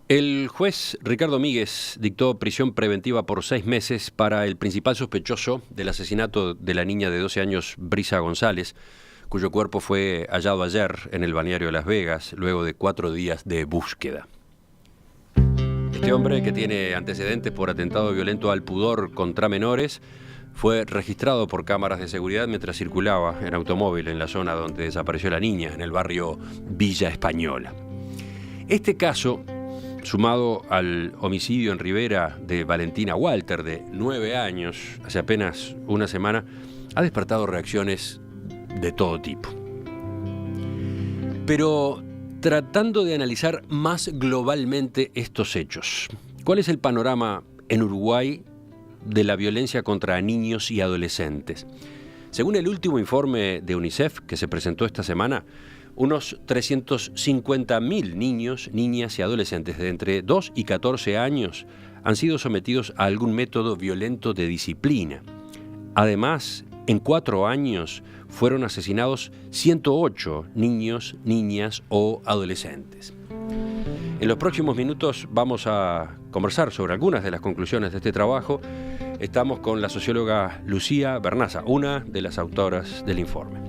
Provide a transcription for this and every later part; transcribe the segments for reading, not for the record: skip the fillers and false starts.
El juez Ricardo Míguez dictó prisión preventiva por 6 meses para el principal sospechoso del asesinato de la niña de 12 años, Brisa González, cuyo cuerpo fue hallado ayer en el balneario de Las Vegas, luego de 4 días de búsqueda. Este hombre, que tiene antecedentes por atentado violento al pudor contra menores, fue registrado por cámaras de seguridad mientras circulaba en automóvil en la zona donde desapareció la niña, en el barrio Villa Española. Este caso, sumado al homicidio en Rivera de Valentina Walter, de 9 años, hace apenas una semana, ha despertado reacciones de todo tipo. Pero tratando de analizar más globalmente estos hechos, ¿cuál es el panorama en Uruguay de la violencia contra niños y adolescentes? Según el último informe de UNICEF que se presentó esta semana, unos 350.000 niños, niñas y adolescentes de entre 2 y 14 años han sido sometidos a algún método violento de disciplina. Además, en 4 años fueron asesinados 108 niños, niñas o adolescentes. En los próximos minutos vamos a conversar sobre algunas de las conclusiones de este trabajo. Estamos con la socióloga Lucía Bernaza, una de las autoras del informe.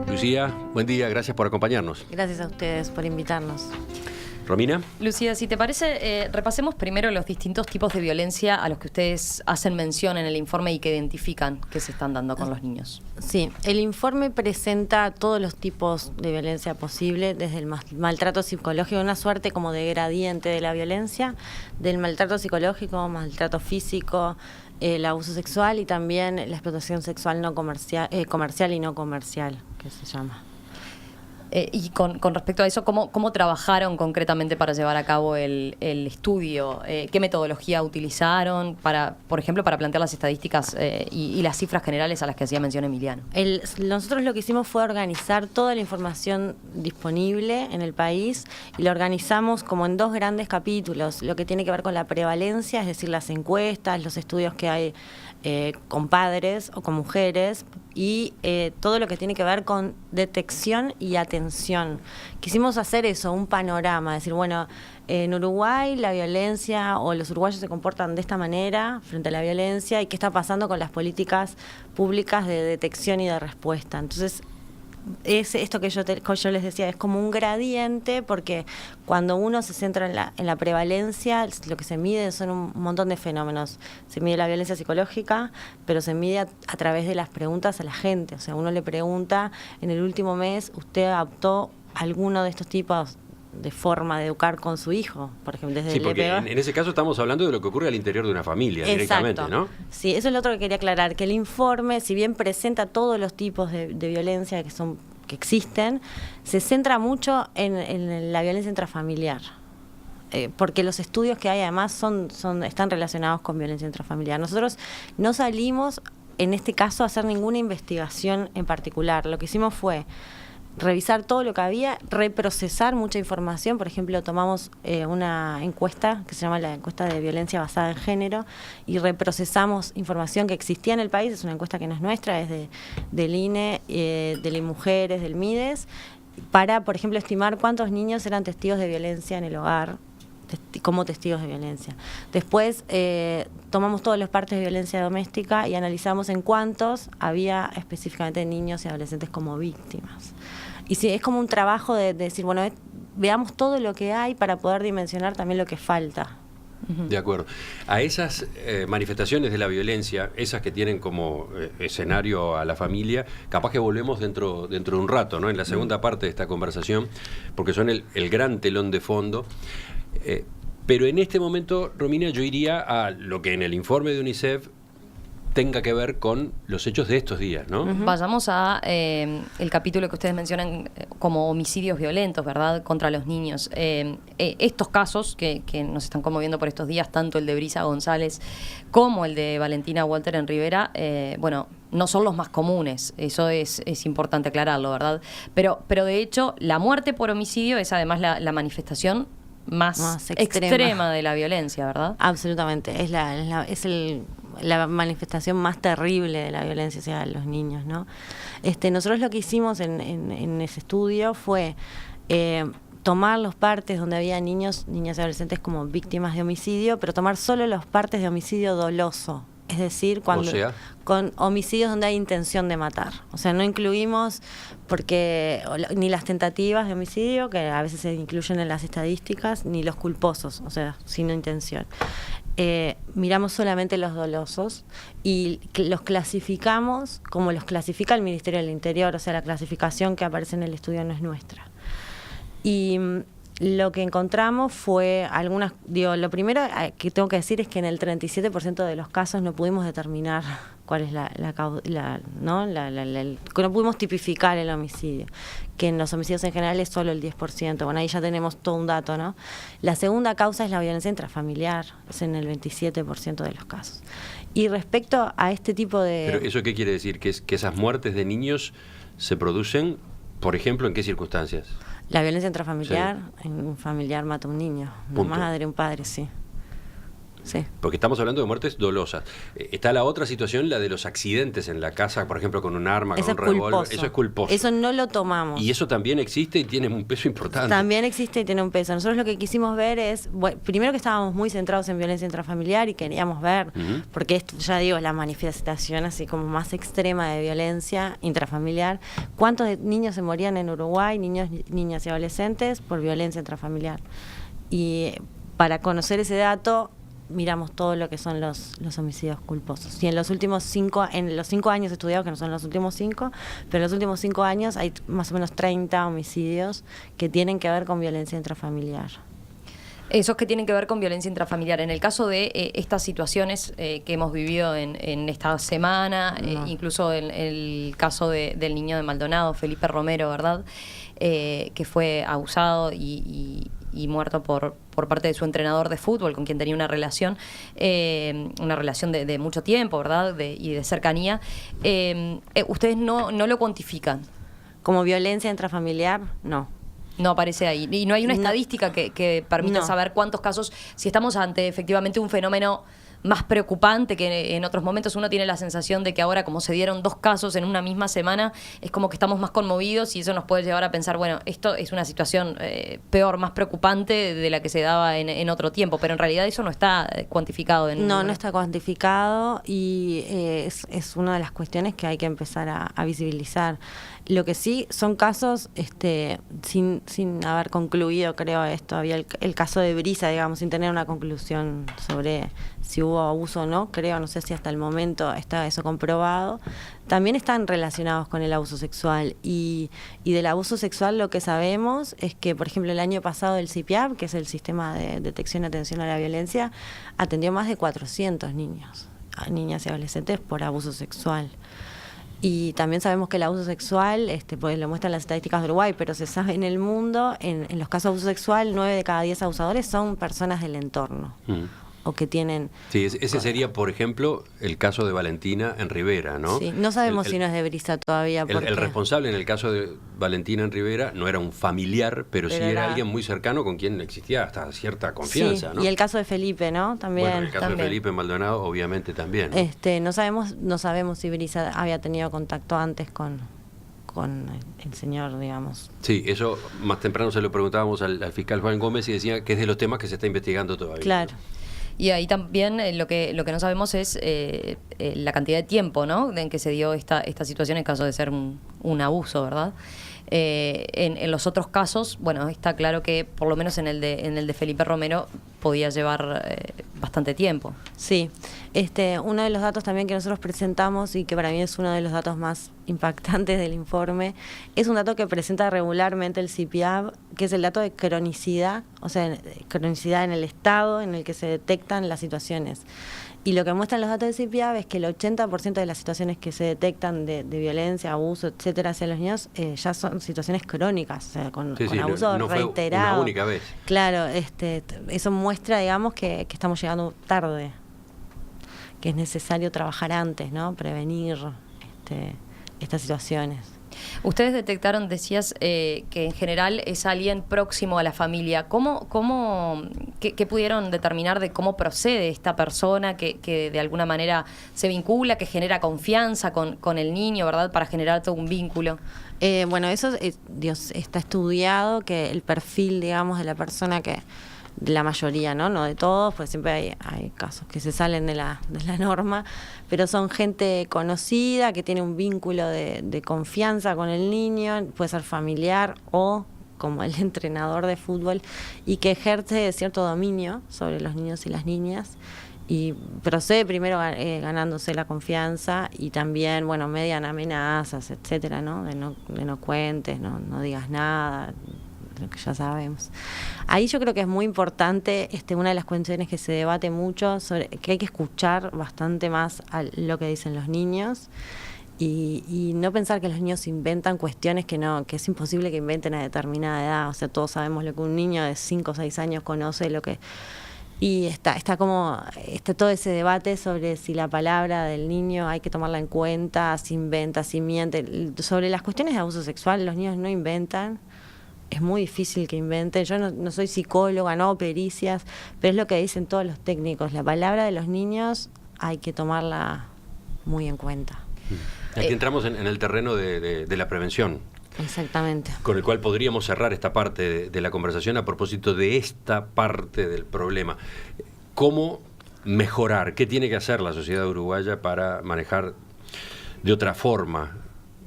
Lucía, buen día, gracias por acompañarnos. Gracias a ustedes por invitarnos. Romina. Lucía, si te parece, repasemos primero los distintos tipos de violencia a los que ustedes hacen mención en el informe y que identifican que se están dando con los niños. Sí, el informe presenta todos los tipos de violencia posible, desde el maltrato psicológico, una suerte como de gradiente de la violencia, del maltrato psicológico, maltrato físico, el abuso sexual y también la explotación sexual no comercial y no comercial, que se llama. Y con respecto a eso, ¿cómo trabajaron concretamente para llevar a cabo el estudio? ¿Qué metodología utilizaron, por ejemplo, para plantear las estadísticas y las cifras generales a las que hacía mención Emiliano? Nosotros lo que hicimos fue organizar toda la información disponible en el país y la organizamos como en 2 grandes capítulos. Lo que tiene que ver con la prevalencia, es decir, las encuestas, los estudios que hay con padres o con mujeres, y todo lo que tiene que ver con detección y atención. Quisimos hacer eso, un panorama, decir, bueno, en Uruguay la violencia o los uruguayos se comportan de esta manera frente a la violencia y qué está pasando con las políticas públicas de detección y de respuesta. Entonces, es esto que yo les decía, es como un gradiente, porque cuando uno se centra en la prevalencia, lo que se mide son un montón de fenómenos. Se mide la violencia psicológica, pero se mide a través de las preguntas a la gente. O sea, uno le pregunta, en el último mes, ¿usted adoptó alguno de estos tipos de forma de educar con su hijo? Por ejemplo, desde sí, porque en ese caso estamos hablando de lo que ocurre al interior de una familia. Exacto. Directamente, ¿no? Sí, eso es lo otro que quería aclarar, que el informe, si bien presenta todos los tipos de violencia que existen, se centra mucho en la violencia intrafamiliar. Porque los estudios que hay además están relacionados con violencia intrafamiliar. Nosotros no salimos, en este caso, a hacer ninguna investigación en particular. Lo que hicimos fue revisar todo lo que había, reprocesar mucha información. Por ejemplo, tomamos una encuesta que se llama la encuesta de violencia basada en género y reprocesamos información que existía en el país. Es una encuesta que no es nuestra, es del INE, del INMujeres, del MIDES, para, por ejemplo, estimar cuántos niños eran testigos de violencia en el hogar, como testigos de violencia. Después tomamos todas las partes de violencia doméstica y analizamos en cuántos había específicamente niños y adolescentes como víctimas. Y sí, es como un trabajo de decir, bueno, veamos todo lo que hay para poder dimensionar también lo que falta. De acuerdo. A esas manifestaciones de la violencia, esas que tienen como escenario a la familia, capaz que volvemos dentro de un rato, ¿no? En la segunda parte de esta conversación, porque son el gran telón de fondo. Pero en este momento, Romina, yo iría a lo que en el informe de UNICEF tenga que ver con los hechos de estos días, ¿no? Vayamos a el capítulo que ustedes mencionan como homicidios violentos, ¿verdad?, contra los niños. Estos casos que nos están conmoviendo por estos días, tanto el de Brisa González como el de Valentina Walter en Rivera, bueno, no son los más comunes, eso es importante aclararlo, ¿verdad? Pero de hecho, la muerte por homicidio es además la manifestación más extrema de la violencia, ¿verdad? Absolutamente, es la manifestación más terrible de la violencia hacia los niños, ¿no? Nosotros lo que hicimos en ese estudio fue tomar los partes donde había niños, niñas y adolescentes como víctimas de homicidio, pero tomar solo los partes de homicidio doloso. Es decir, cuando con homicidios donde hay intención de matar. O sea, no incluimos ni las tentativas de homicidio, que a veces se incluyen en las estadísticas, ni los culposos, o sea, sin intención. Miramos solamente los dolosos y los clasificamos como los clasifica el Ministerio del Interior, o sea, la clasificación que aparece en el estudio no es nuestra. Y lo que encontramos fue lo primero que tengo que decir es que en el 37% de los casos no pudimos determinar cuál es no pudimos tipificar el homicidio, que en los homicidios en general es solo el 10%. Bueno, ahí ya tenemos todo un dato, ¿no? La segunda causa es la violencia intrafamiliar, es en el 27% de los casos. Y respecto a este tipo de... ¿Pero eso qué quiere decir? ¿Que esas muertes de niños se producen, por ejemplo, en qué circunstancias? La violencia intrafamiliar, un familiar mata a un niño, una madre, un padre, sí. Sí. Porque estamos hablando de muertes dolosas. Está la otra situación, la de los accidentes en la casa, por ejemplo, con un arma, con un revólver. Eso es culposo. Eso no lo tomamos. Y eso también existe y tiene un peso importante. También existe y tiene un peso. Nosotros lo que quisimos ver es, primero que estábamos muy centrados en violencia intrafamiliar y queríamos ver, porque esto, ya digo, es la manifestación así como más extrema de violencia intrafamiliar. ¿Cuántos niños se morían en Uruguay, niñas y adolescentes, por violencia intrafamiliar? Y para conocer ese dato, miramos todo lo que son los homicidios culposos. Y en los 5 años estudiados, que no son los últimos 5, pero en los últimos 5 años hay más o menos 30 homicidios que tienen que ver con violencia intrafamiliar. Esos que tienen que ver con violencia intrafamiliar. En el caso de estas situaciones que hemos vivido en esta semana, incluso en el caso del niño de Maldonado, Felipe Romero, ¿verdad? Que fue abusado y muerto por parte de su entrenador de fútbol, con quien tenía una relación de mucho tiempo, ¿verdad? Y de cercanía. Ustedes no lo cuantifican. Como violencia intrafamiliar, no. No aparece ahí. Y no hay una estadística que permita saber cuántos casos, si estamos ante efectivamente un fenómeno más preocupante que en otros momentos. Uno tiene la sensación de que ahora, como se dieron 2 casos en una misma semana, es como que estamos más conmovidos y eso nos puede llevar a pensar, bueno, esto es una situación peor, más preocupante de la que se daba en otro tiempo, pero en realidad eso no está cuantificado. No está cuantificado y es una de las cuestiones que hay que empezar a visibilizar. Lo que sí son casos sin haber concluido, creo, esto. Había el caso de Brisa, digamos, sin tener una conclusión sobre si hubo abuso o no, no sé si hasta el momento está eso comprobado. También están relacionados con el abuso sexual y del abuso sexual lo que sabemos es que, por ejemplo, el año pasado el CIPIAP, que es el Sistema de Detección y Atención a la Violencia, atendió más de 400 niños, niñas y adolescentes por abuso sexual. Y también sabemos que el abuso sexual, pues lo muestran las estadísticas de Uruguay, pero se sabe en el mundo, en los casos de abuso sexual, 9 de cada 10 abusadores son personas del entorno. O que tienen... Sí, ese sería, por ejemplo, el caso de Valentina en Rivera, ¿no? Sí, no sabemos si no es de Brisa todavía. El responsable en el caso de Valentina en Rivera no era un familiar, pero sí era alguien muy cercano con quien existía hasta cierta confianza, sí, ¿no? Y el caso de Felipe, ¿no? También. Bueno, el caso de Felipe Maldonado, obviamente también. No sabemos si Brisa había tenido contacto antes con el señor, digamos. Sí, eso más temprano se lo preguntábamos al fiscal Juan Gómez y decía que es de los temas que se está investigando todavía. Claro. Y ahí también lo que no sabemos es la cantidad de tiempo, ¿no?, en que se dio esta situación en caso de ser un abuso, ¿verdad? En los otros casos, bueno, está claro que por lo menos en el de Felipe Romero podía llevar bastante tiempo. Sí. Uno de los datos también que nosotros presentamos y que para mí es uno de los datos más impactantes del informe, es un dato que presenta regularmente el CIPIAB, que es el dato de cronicidad, o sea, cronicidad en el estado en el que se detectan las situaciones. Y lo que muestran los datos del CIPIAB es que el 80% de las situaciones que se detectan de violencia, abuso, etcétera, hacia los niños, ya son situaciones crónicas, o sea, con abuso no reiterado. Fue una única vez. Claro, eso muestra, digamos, que estamos llegando tarde, que es necesario trabajar antes, ¿no? Prevenir estas situaciones. Ustedes detectaron, decías, que en general es alguien próximo a la familia. ¿Cómo ¿Qué pudieron determinar de cómo procede esta persona que de alguna manera se vincula, que genera confianza con el niño, ¿verdad? Para generar todo un vínculo. Bueno, eso Dios, está estudiado, que el perfil, digamos, de la persona que, de la mayoría, no de todos, pues siempre hay casos que se salen de la norma, pero son gente conocida, que tiene un vínculo de confianza con el niño, puede ser familiar o como el entrenador de fútbol, y que ejerce cierto dominio sobre los niños y las niñas, y procede primero ganándose la confianza, y también, bueno, median amenazas, etcétera, ¿no? De no cuentes, no digas nada, lo que ya sabemos. Ahí yo creo que es muy importante, una de las cuestiones que se debate mucho, sobre que hay que escuchar bastante más a lo que dicen los niños, y no pensar que los niños inventan cuestiones que es imposible que inventen a determinada edad. O sea, todos sabemos lo que un niño de 5 o 6 años conoce, y está todo ese debate sobre si la palabra del niño hay que tomarla en cuenta, si inventa, si miente. Sobre las cuestiones de abuso sexual, los niños no inventan. Es muy difícil que inventen. Yo no soy psicóloga, no hago pericias, pero es lo que dicen todos los técnicos. La palabra de los niños hay que tomarla muy en cuenta. Aquí entramos en el terreno de la prevención. Exactamente. Con el cual podríamos cerrar esta parte de la conversación a propósito de esta parte del problema. ¿Cómo mejorar? ¿Qué tiene que hacer la sociedad uruguaya para manejar de otra forma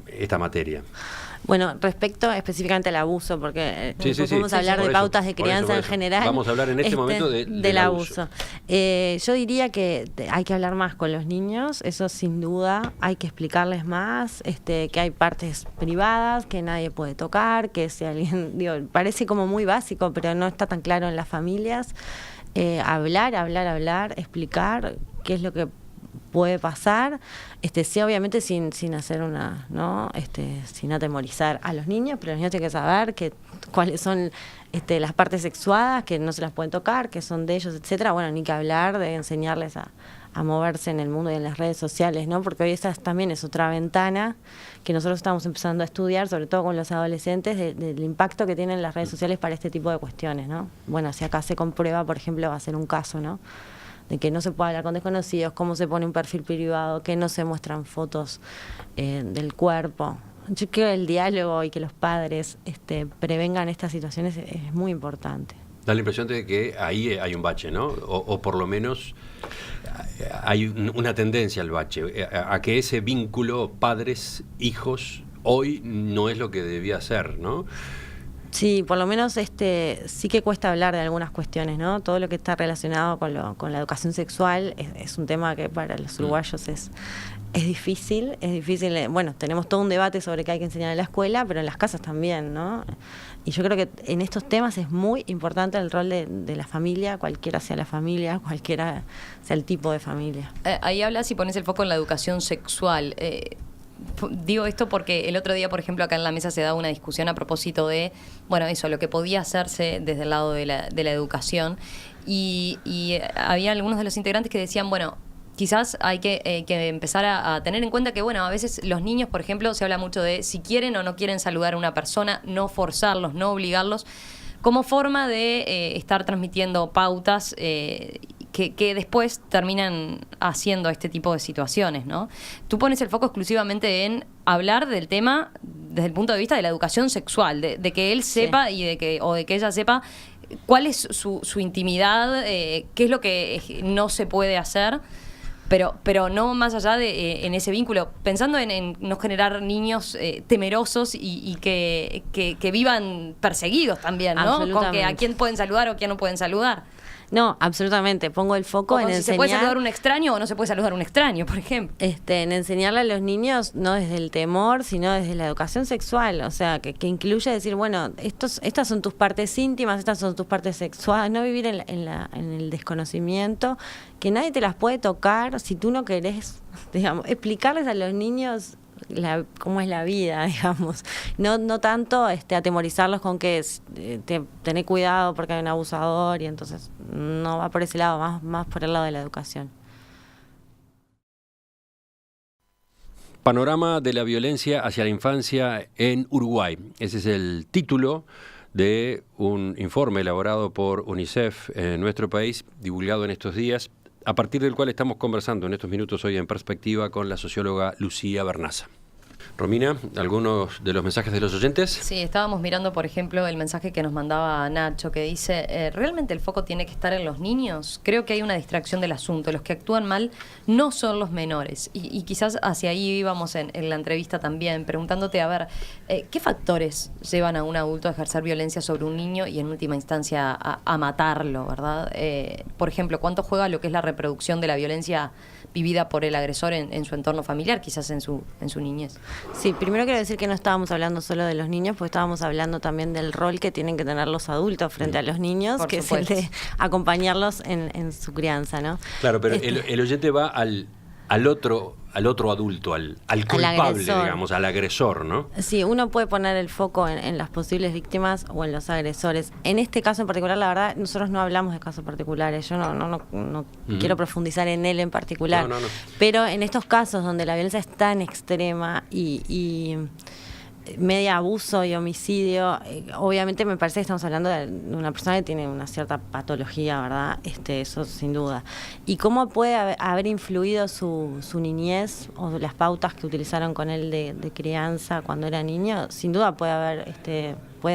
esta materia? Bueno, respecto específicamente al abuso, porque podemos hablar de pautas de crianza en general. Vamos a hablar en este momento del abuso. Yo diría que hay que hablar más con los niños, eso sin duda, hay que explicarles más, que hay partes privadas que nadie puede tocar, que si alguien, parece como muy básico, pero no está tan claro en las familias. Hablar, explicar qué es lo que puede pasar, sí, obviamente sin hacer sin atemorizar a los niños, pero los niños tienen que saber cuáles son las partes sexuadas, que no se las pueden tocar, que son de ellos, etcétera. Bueno, ni que hablar de enseñarles a moverse en el mundo y en las redes sociales, ¿no? Porque hoy esa también es otra ventana que nosotros estamos empezando a estudiar, sobre todo con los adolescentes, del impacto que tienen las redes sociales para este tipo de cuestiones, ¿no? Bueno, si acá se comprueba, por ejemplo, va a ser un caso, ¿no?, de que no se puede hablar con desconocidos, cómo se pone un perfil privado, que no se muestran fotos del cuerpo. Yo creo que el diálogo y que los padres prevengan estas situaciones es muy importante. Da la impresión de que ahí hay un bache, ¿no? O por lo menos hay una tendencia al bache, a que ese vínculo padres-hijos hoy no es lo que debía ser, ¿no? Sí, por lo menos sí que cuesta hablar de algunas cuestiones, ¿no? Todo lo que está relacionado con la educación sexual es un tema que para los uruguayos es difícil. Bueno, tenemos todo un debate sobre qué hay que enseñar en la escuela, pero en las casas también, ¿no? Y yo creo que en estos temas es muy importante el rol de la familia, cualquiera sea la familia, cualquiera sea el tipo de familia. Ahí hablas y pones el foco en la educación sexual. Digo esto porque el otro día, por ejemplo, acá en la mesa se daba una discusión a propósito de, bueno, eso, lo que podía hacerse desde el lado de la educación, y había algunos de los integrantes que decían, bueno, quizás hay que empezar a tener en cuenta que, bueno, a veces los niños, por ejemplo, se habla mucho de si quieren o no quieren saludar a una persona, no forzarlos, no obligarlos, como forma de estar transmitiendo pautas que después terminan haciendo este tipo de situaciones, ¿no? Tú pones el foco exclusivamente en hablar del tema desde el punto de vista de la educación sexual, de que él sepa, sí, y de que ella sepa cuál es su intimidad, qué es lo que no se puede hacer, pero no más allá de en ese vínculo, pensando en no generar niños temerosos y que vivan perseguidos también, ¿no? Con que a quién pueden saludar o a quién no pueden saludar. No, absolutamente. Pongo el foco en si enseñar... ¿Se puede saludar un extraño o no se puede saludar un extraño, por ejemplo? En enseñarle a los niños, no desde el temor, sino desde la educación sexual. O sea, que incluye decir, bueno, estas son tus partes íntimas, estas son tus partes sexuales. No vivir en el desconocimiento, que nadie te las puede tocar si tú no querés, digamos. Explicarles a los niños cómo es la vida, digamos, no tanto atemorizarlos con que tené cuidado porque hay un abusador, y entonces no va por ese lado, más por el lado de la educación. Panorama de la violencia hacia la infancia en Uruguay. Ese es el título de un informe elaborado por UNICEF en nuestro país, divulgado en estos días, a partir del cual estamos conversando en estos minutos hoy en Perspectiva con la socióloga Lucía Bernaza. Romina, ¿algunos de los mensajes de los oyentes? Sí, estábamos mirando, por ejemplo, el mensaje que nos mandaba Nacho, que dice, ¿realmente el foco tiene que estar en los niños? Creo que hay una distracción del asunto. Los que actúan mal no son los menores. Y quizás hacia ahí íbamos en la entrevista también, preguntándote, a ver, ¿qué factores llevan a un adulto a ejercer violencia sobre un niño y en última instancia a matarlo, verdad? Por ejemplo, ¿cuánto juega lo que es la reproducción de la violencia vivida por el agresor en su entorno familiar, quizás en su niñez? Sí, primero quiero decir que no estábamos hablando solo de los niños, porque estábamos hablando también del rol que tienen que tener los adultos frente a los niños, Por que supuesto. es el de acompañarlos en su crianza, ¿no? Claro, pero el oyente va al otro adulto, al culpable, agresor. digamos, al agresor, ¿no? Sí, uno puede poner el foco en las posibles víctimas o en los agresores. En este caso en particular, la verdad, nosotros no hablamos de casos particulares. Yo no quiero profundizar en él en particular. No. Pero en estos casos donde la violencia es tan extrema y media abuso y homicidio, obviamente me parece que estamos hablando de una persona que tiene una cierta patología, ¿verdad? Eso sin duda. ¿Y cómo puede haber influido su niñez o las pautas que utilizaron con él de crianza cuando era niño? Sin duda puede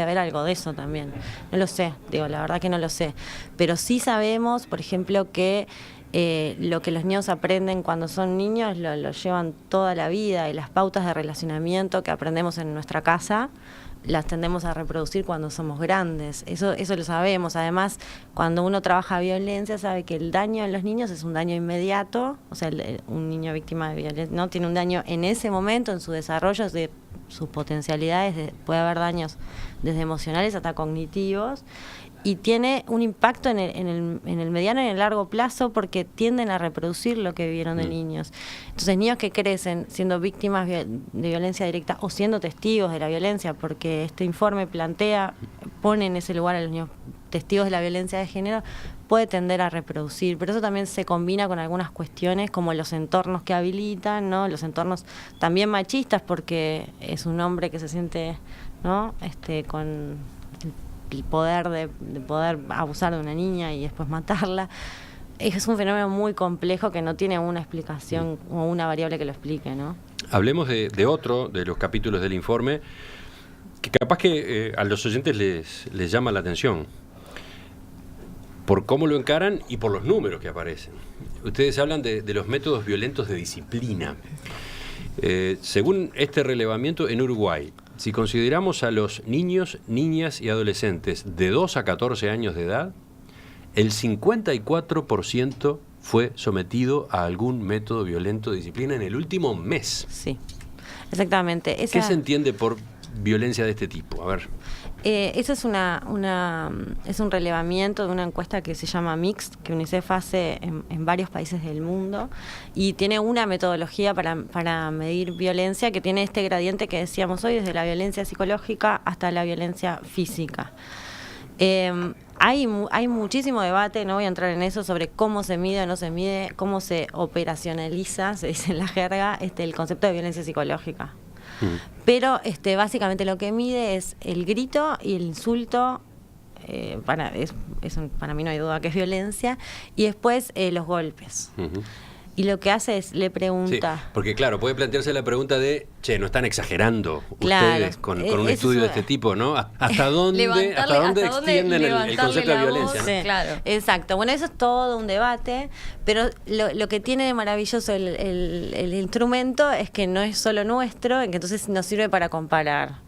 haber algo de eso también. No lo sé, la verdad que no lo sé. Pero sí sabemos, por ejemplo, que lo que los niños aprenden cuando son niños lo llevan toda la vida, y las pautas de relacionamiento que aprendemos en nuestra casa las tendemos a reproducir cuando somos grandes. Eso lo sabemos. Además, cuando uno trabaja violencia, sabe que el daño en los niños es un daño inmediato. O sea, un niño víctima de violencia no tiene un daño en ese momento, en su desarrollo, de sus potencialidades. Puede haber daños desde emocionales hasta cognitivos. Y tiene un impacto en el mediano y en el largo plazo, porque tienden a reproducir lo que vivieron de niños. Entonces, niños que crecen siendo víctimas de violencia directa o siendo testigos de la violencia, porque este informe pone en ese lugar a los niños testigos de la violencia de género, puede tender a reproducir. Pero eso también se combina con algunas cuestiones como los entornos que habilitan, ¿no? Los entornos también machistas, porque es un hombre que se siente, ¿no? Con el poder de poder abusar de una niña y después matarla. Es un fenómeno muy complejo que no tiene una explicación o una variable que lo explique, ¿no? Hablemos de otro de los capítulos del informe que capaz que a los oyentes les llama la atención por cómo lo encaran y por los números que aparecen. Ustedes hablan de los métodos violentos de disciplina. Según este relevamiento, en Uruguay, si consideramos a los niños, niñas y adolescentes de 2 a 14 años de edad, el 54% fue sometido a algún método violento de disciplina en el último mes. Sí, exactamente. ¿Qué se entiende por violencia de este tipo? A ver. Eso es es un relevamiento de una encuesta que se llama Mixed, que UNICEF hace en varios países del mundo, y tiene una metodología para medir violencia que tiene este gradiente que decíamos hoy, desde la violencia psicológica hasta la violencia física. Hay muchísimo debate, no voy a entrar en eso, sobre cómo se mide o no se mide, cómo se operacionaliza, se dice en la jerga, el concepto de violencia psicológica. Pero básicamente lo que mide es el grito y el insulto, para mí no hay duda que es violencia, y después los golpes. Y lo que hace es, le pregunta... Sí, porque claro, puede plantearse la pregunta de, no están exagerando claro, ustedes con un estudio de este tipo, ¿no? ¿Hasta dónde extienden el concepto de violencia? Sí, ¿no? Claro. Exacto. Bueno, eso es todo un debate, pero lo que tiene de maravilloso el instrumento es que no es solo nuestro, en que entonces nos sirve para comparar.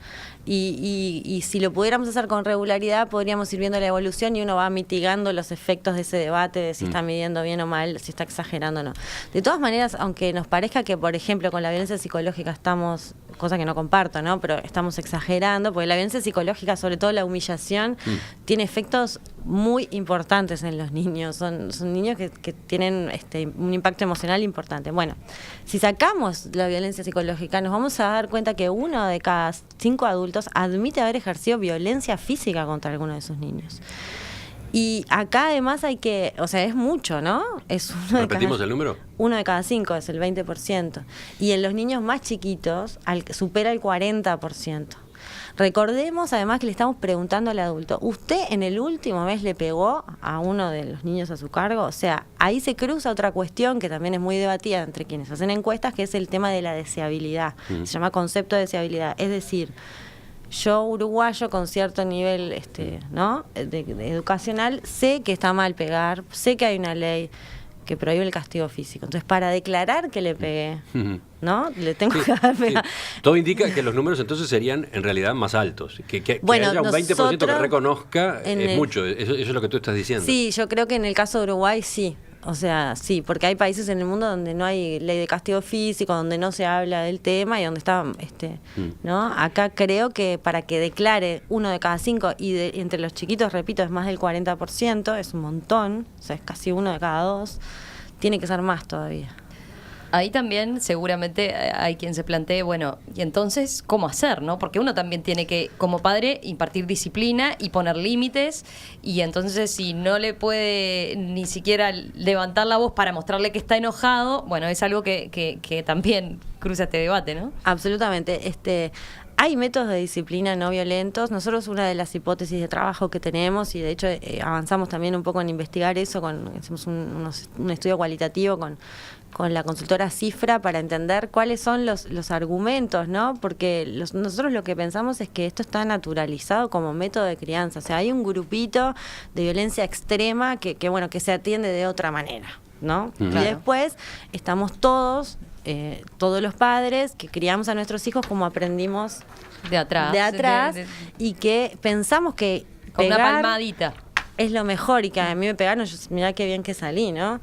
Y si lo pudiéramos hacer con regularidad, podríamos ir viendo la evolución y uno va mitigando los efectos de ese debate, de si está midiendo bien o mal, si está exagerando o no. De todas maneras, aunque nos parezca que, por ejemplo, con la violencia psicológica estamos, cosa que no comparto, ¿no? Pero estamos exagerando, porque la violencia psicológica, sobre todo la humillación, tiene efectos muy importantes en los niños. Son niños que tienen un impacto emocional importante. Bueno, si sacamos la violencia psicológica, nos vamos a dar cuenta que 1 de cada 5 adultos admite haber ejercido violencia física contra alguno de sus niños. Y acá además es mucho, ¿no? ¿Repetimos el número? 1 de cada 5 es el 20%. Y en los niños más chiquitos supera el 40%. Recordemos además que le estamos preguntando al adulto, ¿usted en el último mes le pegó a uno de los niños a su cargo? O sea, ahí se cruza otra cuestión que también es muy debatida entre quienes hacen encuestas, que es el tema de la deseabilidad. Se llama concepto de deseabilidad. Es decir, yo, uruguayo, con cierto nivel ¿no? de educacional, sé que está mal pegar, sé que hay una ley que prohíbe el castigo físico. Entonces, para declarar que le pegué, ¿no? Le tengo que dar pegar. Todo indica que los números entonces serían en realidad más altos. Que Bueno, haya un 20% que nosotros, reconozca es mucho. Eso es lo que tú estás diciendo. Sí, yo creo que en el caso de Uruguay sí. O sea, sí, porque hay países en el mundo donde no hay ley de castigo físico, donde no se habla del tema y donde está, ¿no? Acá creo que para que declare 1 de cada 5 y entre los chiquitos, repito, es más del 40%, es un montón, o sea, es casi 1 de cada 2, tiene que ser más todavía. Ahí también seguramente hay quien se plantee, bueno, y entonces, ¿cómo hacer, no? Porque uno también tiene que, como padre, impartir disciplina y poner límites, y entonces si no le puede ni siquiera levantar la voz para mostrarle que está enojado, bueno, es algo que también cruza este debate, ¿no? Absolutamente. Hay métodos de disciplina no violentos. Nosotros una de las hipótesis de trabajo que tenemos, y de hecho avanzamos también un poco en investigar eso, hicimos un estudio cualitativo con la consultora Cifra para entender cuáles son los argumentos, ¿no? Porque nosotros lo que pensamos es que esto está naturalizado como método de crianza. O sea, hay un grupito de violencia extrema que se atiende de otra manera, ¿no? Y después estamos todos los padres que criamos a nuestros hijos como aprendimos de atrás y que pensamos que con pegar una palmadita es lo mejor, y que a mí me pegaron, mirá qué bien que salí, ¿no?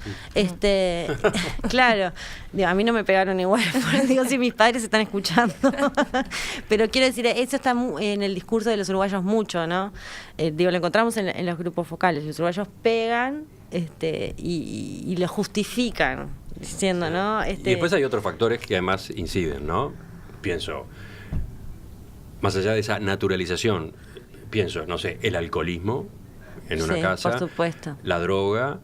Claro, digo, a mí no me pegaron igual, digo, si mis padres están escuchando. Pero quiero decir, eso está en el discurso de los uruguayos mucho, ¿no? Lo encontramos en los grupos focales. Los uruguayos pegan y lo justifican, diciendo, ¿no? Y después hay otros factores que además inciden, ¿no? Pienso, más allá de esa naturalización, pienso, no sé, el alcoholismo en una casa, por supuesto, la droga,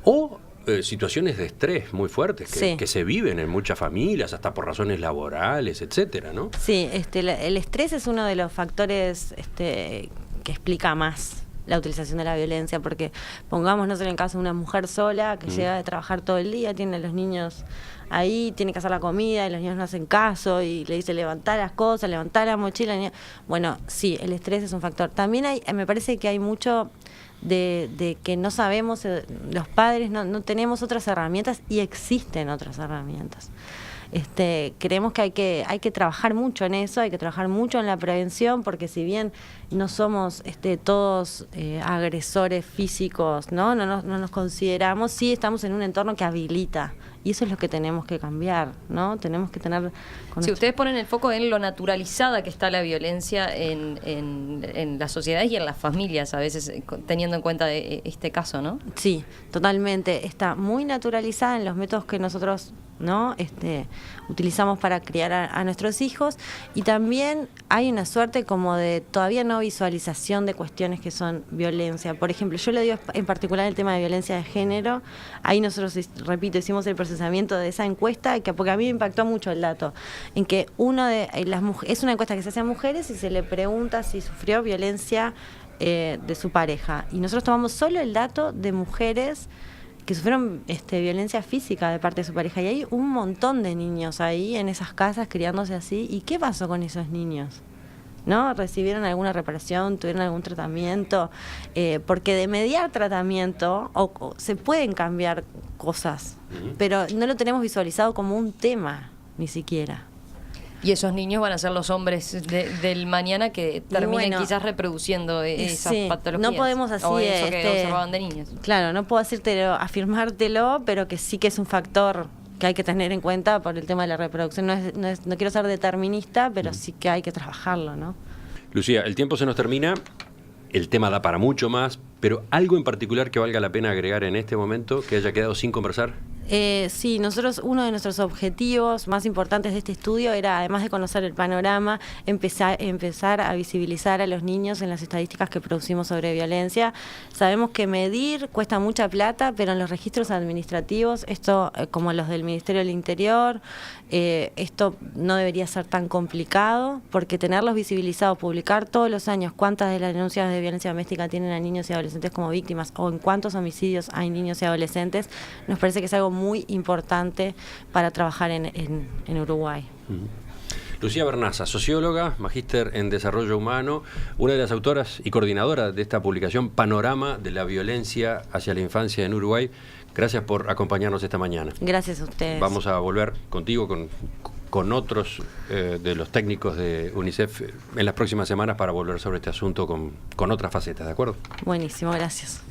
o situaciones de estrés muy fuertes que se viven en muchas familias, hasta por razones laborales, etcétera, ¿no? Sí, el estrés es uno de los factores que explica más la utilización de la violencia, porque pongámonos en el caso de una mujer sola que llega de trabajar todo el día, tiene a los niños ahí, tiene que hacer la comida y los niños no hacen caso y le dice levantar las cosas, levantar la mochila. Bueno, sí, el estrés es un factor. También me parece que hay mucho de que no sabemos, los padres no tenemos otras herramientas, y existen otras herramientas. Creemos que hay que trabajar mucho en eso, hay que trabajar mucho en la prevención, porque si bien no somos todos agresores físicos, no nos consideramos, sí estamos en un entorno que habilita, y eso es lo que tenemos que cambiar, ¿no? Tenemos que tener... Si ustedes ponen el foco en lo naturalizada que está la violencia en las sociedades y en las familias, a veces teniendo en cuenta este caso, ¿no? Sí, totalmente. Está muy naturalizada en los métodos que nosotros, ¿no? Utilizamos para criar a nuestros hijos, y también hay una suerte como de todavía no visualización de cuestiones que son violencia. Por ejemplo, yo le digo en particular el tema de violencia de género. Ahí nosotros, repito, hicimos el procesamiento de esa encuesta, porque a mí me impactó mucho el dato, en que es una encuesta que se hace a mujeres y se le pregunta si sufrió violencia de su pareja, y nosotros tomamos solo el dato de mujeres que sufrieron violencia física de parte de su pareja, y hay un montón de niños ahí en esas casas criándose así. ¿Y qué pasó con esos niños? ¿No? ¿Recibieron alguna reparación? ¿Tuvieron algún tratamiento? Porque de mediar tratamiento se pueden cambiar cosas, pero no lo tenemos visualizado como un tema, ni siquiera. Y esos niños van a ser los hombres del mañana que terminen quizás reproduciendo esas patologías. No podemos así, o eso que observaban de niños. Claro, no puedo afirmártelo, pero que sí que es un factor que hay que tener en cuenta por el tema de la reproducción. No quiero ser determinista, pero sí que hay que trabajarlo, ¿no? Lucía, el tiempo se nos termina, el tema da para mucho más, pero algo en particular que valga la pena agregar en este momento, que haya quedado sin conversar. Sí, uno de nuestros objetivos más importantes de este estudio era, además de conocer el panorama, empezar a visibilizar a los niños en las estadísticas que producimos sobre violencia. Sabemos que medir cuesta mucha plata, pero en los registros administrativos, esto como los del Ministerio del Interior, esto no debería ser tan complicado, porque tenerlos visibilizados, publicar todos los años cuántas de las denuncias de violencia doméstica tienen a niños y adolescentes como víctimas o en cuántos homicidios hay niños y adolescentes, nos parece que es algo muy importante para trabajar en Uruguay. Lucía Bernaza, socióloga, magíster en desarrollo humano, una de las autoras y coordinadoras de esta publicación Panorama de la violencia hacia la infancia en Uruguay. Gracias por acompañarnos esta mañana. Gracias a ustedes. Vamos a volver contigo, con otros de los técnicos de UNICEF en las próximas semanas para volver sobre este asunto con otras facetas, ¿de acuerdo? Buenísimo, gracias.